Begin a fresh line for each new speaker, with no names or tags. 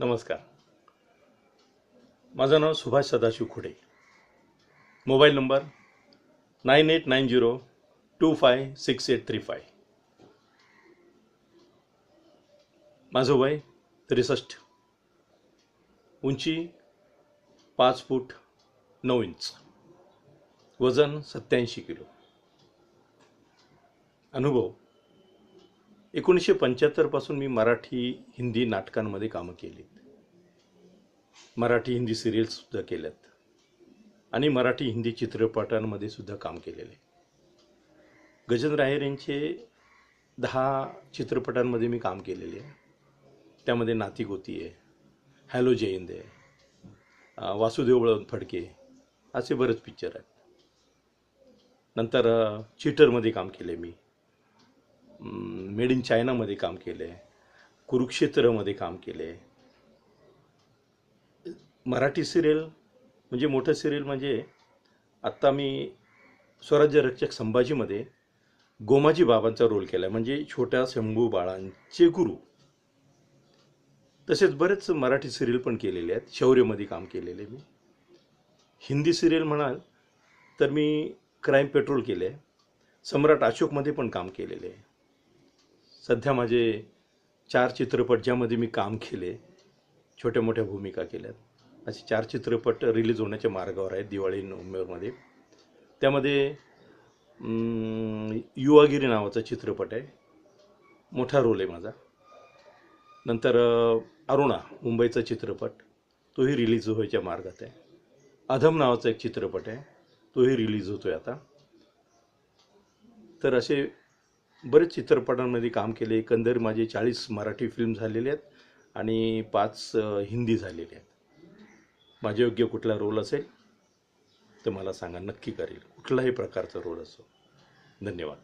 नमस्कार. माझं नाव सुभाष सदाशिव खुडे. Mobile number 9890256835. माझं वय 63. उंची 5 फूट 9 इंच. वजन 87 किलो. अनुभव 1975 पासून मी मराठी हिंदी नाटकांमध्ये कामं केलीत. मराठी हिंदी सिरियल्स सुद्धा केल्यात आणि मराठी हिंदी चित्रपटांमध्ये सुद्धा काम केलेले. गजेंद्र अय्यर यांचे 10 चित्रपटांमध्ये मी काम केलेले आहे. त्यामध्ये नाती गोती आहे, हॅलो जय हिंद आहे, वासुदेव बळवंत फडके, असे बरेच पिक्चर आहेत. नंतर चीटरमध्ये काम केले मी, मेड इन चायनामध्ये काम केले, कुरुक्षेत्रमध्ये काम केले. मराठी सिरियल म्हणजे मोठं सिरियल म्हणजे आत्ता मी स्वराज्य रक्षक संभाजीमध्ये गोमाजी बाबांचा रोल केला आहे, म्हणजे छोट्या शंभू बाळांचे गुरु. तसेच बरेच मराठी सिरियल पण केलेले आहेत. शौर्यमध्ये काम केलेले मी. हिंदी सिरियल म्हणाल तर मी क्राईम पेट्रोल केले आहे. सम्राट अशोकमध्ये पण काम केलेले आहे. सध्या माझे 4 चित्रपट ज्यामध्ये मी काम केले, छोट्या मोठ्या भूमिका केल्यात, असे 4 चित्रपट रिलीज होण्याच्या मार्गावर आहेत दिवाळी नोव्हेंबरमध्ये. त्यामध्ये युवागिरी नावाचा चित्रपट आहे, मोठा रोल आहे माझा. नंतर अरुणा मुंबईचा चित्रपट, तोही रिलीज व्हायच्या मार्गात आहे. अधम नावाचा एक चित्रपट आहे, तोही रिलीज होतो आहे आता. तर असे बरेच चित्रपटांमध्ये काम केले. एकंदर माझे 40 मराठी फिल्म झालेले आहेत आणि 5 हिंदी झालेले आहेत. माझ्या योग्य कुठला रोल असेल तर मला सांगा, नक्की करेल. कुठलाही प्रकारचा रोल असो. धन्यवाद.